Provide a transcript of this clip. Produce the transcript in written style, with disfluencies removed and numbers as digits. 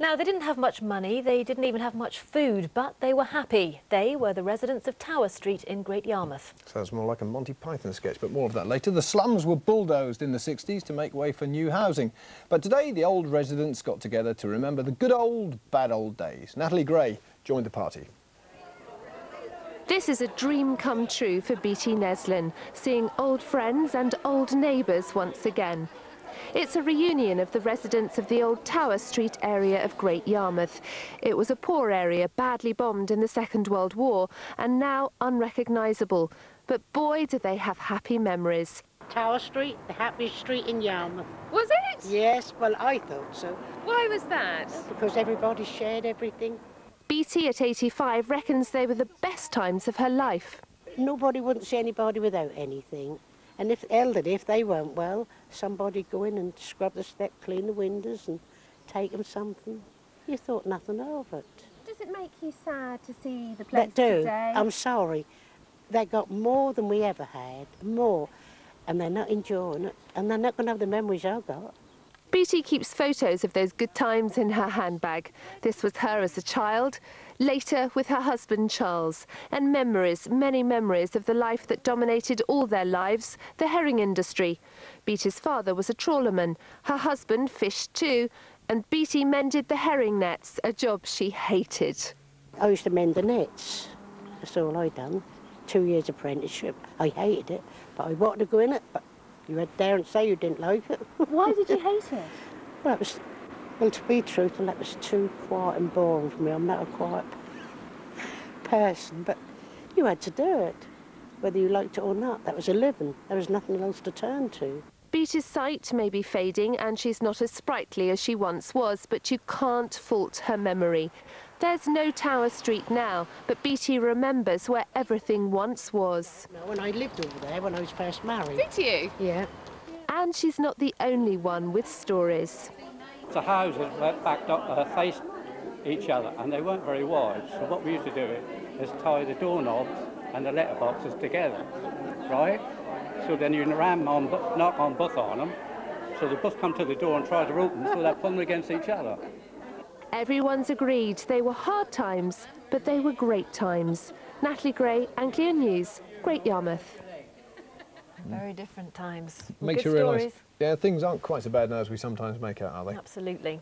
Now, they didn't have much money, they didn't even have much food, but they were happy. They were the residents of Tower Street in Great Yarmouth. Sounds more like a Monty Python sketch, but more of that later. The slums were bulldozed in the 60s to make way for new housing. But today, the old residents got together to remember the good old, bad old days. Natalie Gray joined the party. This is a dream come true for Beatty Neslin, seeing old friends and old neighbours once again. It's a reunion of the residents of the old Tower Street area of Great Yarmouth. It was a poor area, badly bombed in the Second World War, and now unrecognisable. But boy, do they have happy memories. Tower Street, the happiest street in Yarmouth. Was it? Yes, well, I thought so. Why was that? Because everybody shared everything. Beatty at 85 reckons they were the best times of her life. Nobody wouldn't see anybody without anything. And if elderly, if they weren't well, somebody'd go in and scrub the step, clean the windows and take them something. You thought nothing of it. Does it make you sad to see the place today? today? I'm sorry. They got more than we ever had, more. And they're not enjoying it. And they're not going to have the memories I got. Beatty keeps photos of those good times in her handbag. This was her as a child, later with her husband Charles, and memories, many memories of the life that dominated all their lives, the herring industry. Beatty's father was a trawlerman, her husband fished too, and Beatty mended the herring nets, a job she hated. I used to mend the nets. That's all I done. 2 years apprenticeship. I hated it, but I wanted to go in it. But you had dare and say you didn't like it. Why did you hate it? Well, to be truthful, that was too quiet and boring for me. I'm not a quiet person, but you had to do it, whether you liked it or not. That was a living. There was nothing else to turn to. Beatty's sight may be fading and she's not as sprightly as she once was, but you can't fault her memory. There's no Tower Street now, but Beatty remembers where everything once was. No, when I lived over there when I was first married. Did you? Yeah. And she's not the only one with stories. The houses were backed up, faced each other, and they weren't very wide. So what we used to do is tie the doorknobs and the letterboxes together, right? So then you knock on both on them, so they both come to the door and try to open, so they put them against each other. Everyone's agreed they were hard times, but they were great times. Natalie Gray, Anglia News, Great Yarmouth. Very different times. Makes Good you realise, stories. yeah, things aren't quite so bad now as we sometimes make out, are they? Absolutely.